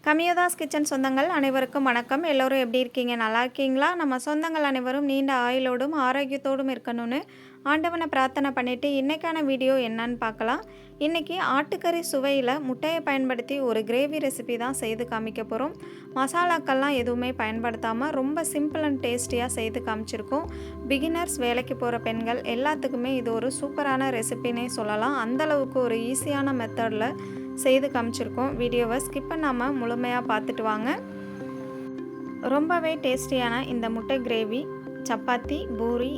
கமியோதாஸ் kitchen சொந்தங்கள் அனைவருக்கும் வணக்கம். எல்லோரும் எப்படி இருக்கீங்க? நல்லா இருக்கீங்களா? நம்ம சொந்தங்கள் அனைவரும் நீண்ட ஆயுளோடும் ஆரோக்கியத்தோடும் இருக்கணும்னு ஆண்டவனை பிரார்த்தனை பண்ணிவிட்டு இன்றைக்கான வீடியோ என்னன்னு பார்க்கலாம். இன்றைக்கி ஆட்டுக்கறி சுவையில் முட்டையை பயன்படுத்தி ஒரு கிரேவி ரெசிபி தான் செய்து காமிக்க போகிறோம். மசாலாக்கள்லாம் எதுவுமே பயன்படுத்தாமல் ரொம்ப சிம்பிள் அண்ட் டேஸ்டியாக செய்து காமிச்சிருக்கோம். பிகினர்ஸ், வேலைக்கு போகிற பெண்கள் எல்லாத்துக்குமே இது ஒரு சூப்பரான ரெசிபின்னே சொல்லலாம். அந்தளவுக்கு ஒரு ஈஸியான மெத்தடில் செய்து காமிச்சிருக்கோம். வீடியோவை ஸ்கிப் பண்ணாமல் முழுமையாக பார்த்துட்டு வாங்க. ரொம்பவே டேஸ்டியான இந்த முட்டை கிரேவி சப்பாத்தி, பூரி,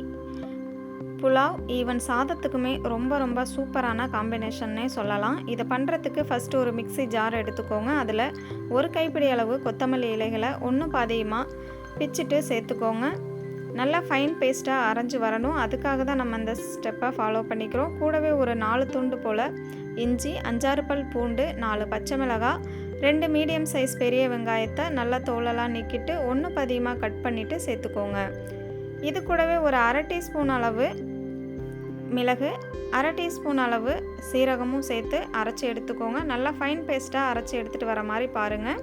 புலாவ், ஈவன் சாதத்துக்குமே ரொம்ப சூப்பரான காம்பினேஷன்னே சொல்லலாம். இதை பண்ணுறதுக்கு ஃபஸ்ட்டு ஒரு மிக்ஸி ஜார் எடுத்துக்கோங்க. அதில் ஒரு கைப்பிடி அளவு கொத்தமல்லி இலைகளை ஒன்று பாதியமாக பிச்சுட்டு சேர்த்துக்கோங்க. நல்லா ஃபைன் பேஸ்ட்டாக அரைஞ்சி வரணும். அதுக்காக தான் நம்ம அந்த ஸ்டெப்பை ஃபாலோ பண்ணிக்கிறோம். கூடவே ஒரு 4 துண்டு போல் இஞ்சி, 5-6 பல் பூண்டு, 4 பச்சை மிளகாய், 2 மீடியம் சைஸ் பெரிய வெங்காயத்தை நல்லா தோலெல்லாம் நீக்கிட்டு ஒன்று பாதியமாக கட் பண்ணிவிட்டு சேர்த்துக்கோங்க. இது கூடவே ஒரு 1/2 டீஸ்பூன் அளவு மிளகு, 1/2 டீஸ்பூன் அளவு சீரகமும் சேர்த்து அரைச்சி எடுத்துக்கோங்க. நல்லா ஃபைன் பேஸ்ட்டாக அரைச்சி எடுத்துகிட்டு வர மாதிரி பாருங்கள்.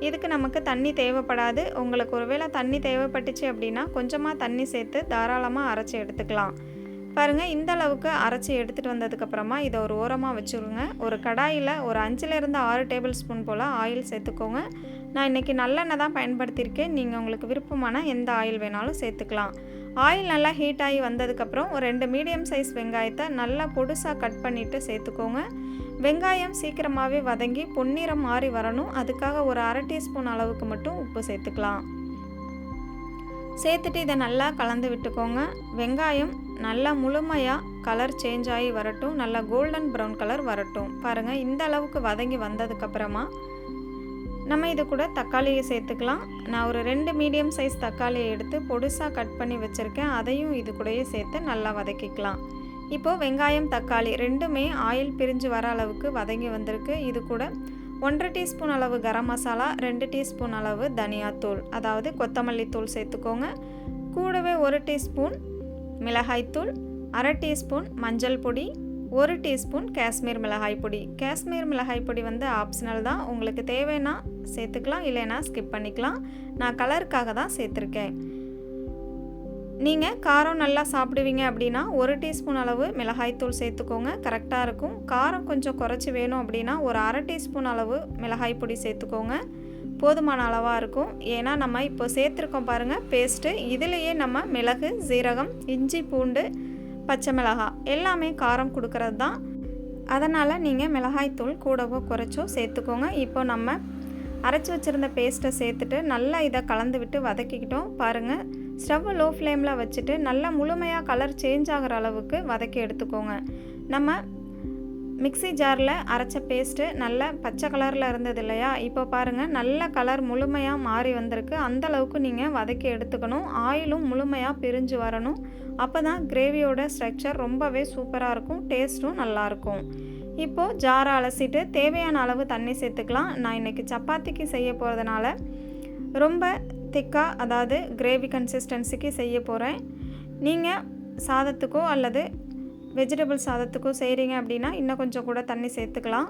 இதுக்கு நமக்கு தண்ணி தேவைப்படாது. உங்களுக்கு ஒருவேளை தண்ணி தேவைப்பட்டுச்சு அப்படின்னா கொஞ்சமாக தண்ணி சேர்த்து தாராளமாக அரைச்சி எடுத்துக்கலாம். பாருங்கள், இந்த அளவுக்கு அரைச்சி எடுத்துகிட்டு வந்ததுக்கப்புறமா இதை ஒரு ஓரமாக வச்சுருங்க. ஒரு கடாயில் ஒரு 5லேருந்து 6 டேபிள் ஸ்பூன் போல் ஆயில் சேர்த்துக்கோங்க. நான் இன்றைக்கி நல்லெண்ணெய் தான் பயன்படுத்தியிருக்கேன். நீங்கள் உங்களுக்கு விருப்பமான எந்த ஆயில் வேணாலும் சேர்த்துக்கலாம். ஆயில் நல்லா ஹீட் ஆகி வந்ததுக்கப்புறம் ஒரு 2 மீடியம் சைஸ் வெங்காயத்தை நல்லா பொடுசாக கட் பண்ணிவிட்டு சேர்த்துக்கோங்க. வெங்காயம் சீக்கிரமாகவே வதங்கி பொன்னிறம் மாறி வரணும். அதுக்காக ஒரு 1/2 டீஸ்பூன் அளவுக்கு மட்டும் உப்பு சேர்த்துக்கலாம். சேர்த்துட்டு இதை நல்லா கலந்து விட்டுக்கோங்க. வெங்காயம் நல்லா முழுமையாக கலர் சேஞ்ச் ஆகி வரட்டும். நல்லா கோல்டன் ப்ரௌன் கலர் வரட்டும். பாருங்கள், இந்த அளவுக்கு வதங்கி வந்ததுக்கப்புறமா நம்ம இது கூட தக்காளியை சேர்த்துக்கலாம். நான் ஒரு 2 மீடியம் சைஸ் தக்காளியை எடுத்து பொடுசாக கட் பண்ணி வச்சுருக்கேன். அதையும் இது கூடயே சேர்த்து நல்லா வதக்கிக்கலாம். இப்போது வெங்காயம், தக்காளி ரெண்டுமே ஆயில் பிரிஞ்சு வர அளவுக்கு வதங்கி வந்திருக்கு. இது கூட 1/2 டீஸ்பூன் அளவு கரம் மசாலா, 2 டீஸ்பூன் அளவு தனியாத்தூள், அதாவது கொத்தமல்லி தூள் சேர்த்துக்கோங்க. கூடவே 1 டீஸ்பூன் மிளகாய்த்தூள், 1/2 டீஸ்பூன் மஞ்சள் பொடி, 1 டீஸ்பூன் காஷ்மீர் மிளகாய் பொடி. காஷ்மீர் மிளகாய் பொடி ஆப்ஷனல் தான். உங்களுக்கு தேவைன்னா சேர்த்துக்கலாம், இல்லைன்னா ஸ்கிப் பண்ணிக்கலாம். நான் கலருக்காக தான் சேர்த்துருக்கேன். நீங்கள் காரம் நல்லா சாப்பிடுவீங்க அப்படின்னா 1 டீஸ்பூன் அளவு மிளகாய்த்தூள் சேர்த்துக்கோங்க, கரெக்டாக இருக்கும். காரம் கொஞ்சம் குறைச்சி வேணும் அப்படின்னா ஒரு 1/2 டீஸ்பூன் அளவு மிளகாய் பொடி சேர்த்துக்கோங்க, போதுமான அளவாக இருக்கும். ஏன்னா நம்ம இப்போ சேர்த்துருக்கோம் பாருங்கள் பேஸ்ட்டு. இதிலையே நம்ம மிளகு, சீரகம், இஞ்சி, பூண்டு, பச்சை மிளகாய் எல்லாமே காரம் கொடுக்கறது தான். அதனால் நீங்கள் மிளகாய்த்தூள் கூடவோ குறைச்சோ சேர்த்துக்கோங்க. இப்போ நம்ம அரைச்சி வச்சுருந்த பேஸ்ட்டை சேர்த்துட்டு நல்லா இதை கலந்து விட்டு வதக்கிக்கிட்டோம். பாருங்கள், ஸ்டவ்வை லோ ஃப்ளேமில் வச்சுட்டு நல்லா முழுமையாக கலர் சேஞ்ச் ஆகிற அளவுக்கு வதக்கி எடுத்துக்கோங்க. நம்ம மிக்ஸி ஜாரில் அரைச்ச பேஸ்ட்டு நல்ல பச்சை கலரில் இருந்தது இல்லையா? இப்போ பாருங்கள், நல்ல கலர் முழுமையாக மாறி வந்திருக்கு. அந்தளவுக்கு நீங்கள் வதக்கி எடுத்துக்கணும். ஆயிலும் முழுமையாக பிரிஞ்சு வரணும். அப்போ தான் கிரேவியோட ஸ்ட்ரக்சர் ரொம்பவே சூப்பராக இருக்கும், டேஸ்ட்டும் நல்லாயிருக்கும். இப்போது ஜாரை அலசிட்டு தேவையான அளவு தண்ணி சேர்த்துக்கலாம். நான் இன்றைக்கி சப்பாத்திக்கு செய்ய போகிறதுனால ரொம்ப திக்காக, அதாவது கிரேவி கன்சிஸ்டன்சிக்கு செய்ய போகிறேன். நீங்கள் சாதத்துக்கோ அல்லது வெஜிடபிள் சாதத்துக்கோ செய்கிறீங்க அப்படின்னா இன்னும் கொஞ்சம் கூட தண்ணி சேர்த்துக்கலாம்.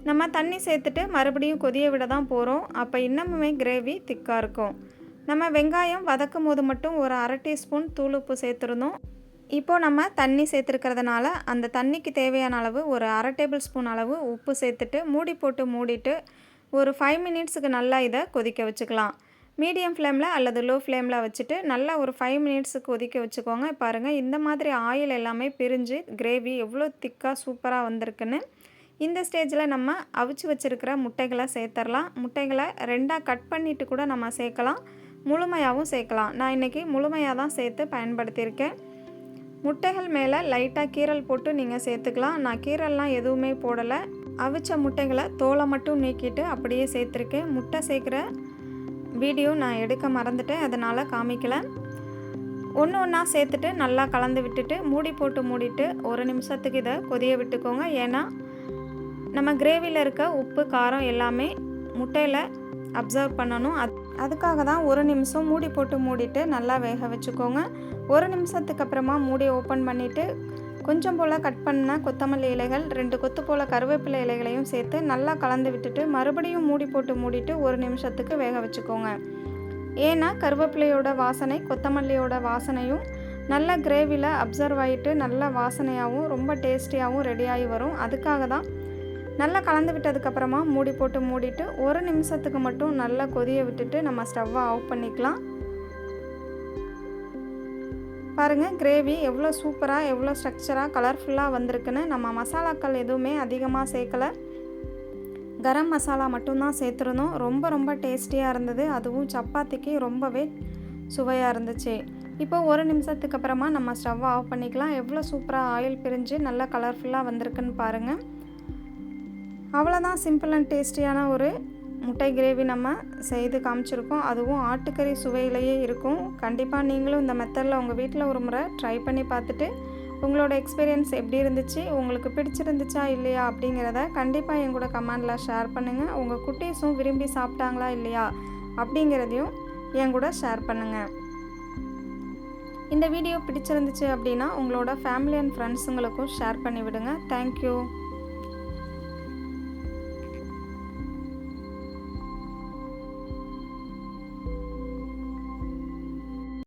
நம்ம தண்ணி சேர்த்துட்டு மறுபடியும் கொதிய விட தான் போகிறோம். அப்போ இன்னமுமே கிரேவி திக்காக இருக்கும். நம்ம வெங்காயம் வதக்கும் போது மட்டும் ஒரு 1/2 டீஸ்பூன் தூள் உப்பு சேர்த்துருந்தோம். இப்போது நம்ம தண்ணி சேர்த்துருக்கிறதுனால அந்த தண்ணிக்கு தேவையான அளவு ஒரு 1/2 டேபிள் ஸ்பூன் அளவு உப்பு சேர்த்துட்டு மூடி போட்டு மூடிட்டு ஒரு 5 மினிட்ஸுக்கு நல்லா இதை கொதிக்க வச்சுக்கலாம். மீடியம் ஃப்ளேமில் அல்லது லோ ஃப்ளேமில் வச்சுட்டு நல்லா ஒரு 5 மினிட்ஸுக்கு கொதிக்க வச்சுக்கோங்க. பாருங்கள், இந்த மாதிரி ஆயில் எல்லாமே பிரிஞ்சு கிரேவி எவ்வளோ திக்காக சூப்பராக வந்திருக்குன்னு. இந்த ஸ்டேஜில் நம்ம அவிச்சு வச்சுருக்கிற முட்டைகளை சேர்த்துடலாம். முட்டைகளை 2ஆக கட் பண்ணிவிட்டு கூட நம்ம சேர்க்கலாம், முழுமையாகவும் சேர்க்கலாம். நான் இன்றைக்கி முழுமையாக தான் சேர்த்து பயன்படுத்தியிருக்கேன். முட்டைகள் மேலே லைட்டாக கீரல் போட்டு நீங்கள் சேர்த்துக்கலாம். நான் கீரல்லாம் எதுவுமே போடலை. அவிச்ச முட்டைகளை தோலை மட்டும் நீக்கிட்டு அப்படியே சேர்த்துருக்கேன். முட்டை சேர்க்குற வீடியோ நான் எடுக்க மறந்துட்டேன், அதனால் காமிக்கலை. ஒன்று ஒன்றா சேர்த்துட்டு நல்லா கலந்து விட்டுட்டு மூடி போட்டு மூடிட்டு 1 நிமிஷத்துக்கு இதை கொதிய விட்டுக்கோங்க. ஏன்னா நம்ம கிரேவியில் இருக்க உப்பு, காரம் எல்லாமே முட்டையில் அப்சர்வ் பண்ணணும். அதுக்காக தான் 1 நிமிஷம் மூடி போட்டு மூடிட்டு நல்லா வேக வச்சுக்கோங்க. 1 நிமிஷத்துக்கு அப்புறமா மூடி ஓப்பன் பண்ணிவிட்டு கொஞ்சம் போல் கட் பண்ண கொத்தமல்லி இலைகள், 2 கொத்து போல் கருவேப்பிலை இலைகளையும் சேர்த்து நல்லா கலந்து விட்டுட்டு மறுபடியும் மூடிட்டு 1 நிமிஷத்துக்கு வேக வச்சுக்கோங்க. ஏன்னா கருவேப்பிலையோட வாசனை கொத்தமல்லியோட வாசனையும் நல்ல கிரேவியில் அப்சர்வ் ஆகிட்டு நல்ல வாசனையாகவும் ரொம்ப டேஸ்டியாகவும் ரெடியாகி வரும். அதுக்காக தான் நல்லா கலந்து விட்டதுக்கப்புறமா மூடிட்டு 1 நிமிஷத்துக்கு மட்டும் நல்லா கொதிய விட்டுட்டு நம்ம ஸ்டவ்வை ஆஃப் பண்ணிக்கலாம். பாருங்கள் கிரேவி எவ்வளோ சூப்பராக எவ்வளோ ஸ்ட்ரக்சராக கலர்ஃபுல்லாக வந்திருக்குன்னு. நம்ம மசாலாக்கள் எதுவுமே அதிகமாக சேர்க்கலை, கரம் மசாலா மட்டும்தான் சேர்த்துருந்தோம். ரொம்ப டேஸ்டியாக இருந்தது. அதுவும் சப்பாத்திக்கு ரொம்பவே சுவையாக இருந்துச்சு. இப்போ 1 நிமிஷத்துக்கு அப்புறமா நம்ம ஸ்டவ்வை ஆஃப் பண்ணிக்கலாம். எவ்வளோ சூப்பராக ஆயில் பிரிஞ்சு நல்லா கலர்ஃபுல்லாக வந்திருக்குன்னு பாருங்கள். அவ்வளோதான், சிம்பிள் அண்ட் டேஸ்டியான ஒரு முட்டை கிரேவி நம்ம செய்து காமிச்சிருக்கோம். அதுவும் ஆட்டுக்கறி சுவையிலேயே இருக்கும். கண்டிப்பாக நீங்களும் இந்த மெத்தடில் உங்கள் வீட்டில் ஒரு முறை ட்ரை பண்ணி பார்த்துட்டு உங்களோட எக்ஸ்பீரியன்ஸ் எப்படி இருந்துச்சு, உங்களுக்கு பிடிச்சிருந்துச்சா இல்லையா அப்படிங்கிறத கண்டிப்பாக என் கூட கமெண்டில் ஷேர் பண்ணுங்கள். உங்கள் குட்டீஸும் விரும்பி சாப்பிட்டாங்களா இல்லையா அப்படிங்கிறதையும் என் கூட ஷேர் பண்ணுங்கள். இந்த வீடியோ பிடிச்சிருந்துச்சு அப்படின்னா உங்களோட ஃபேமிலி அண்ட் ஃப்ரெண்ட்ஸுங்களுக்கும் ஷேர் பண்ணி விடுங்க. தேங்க்யூ.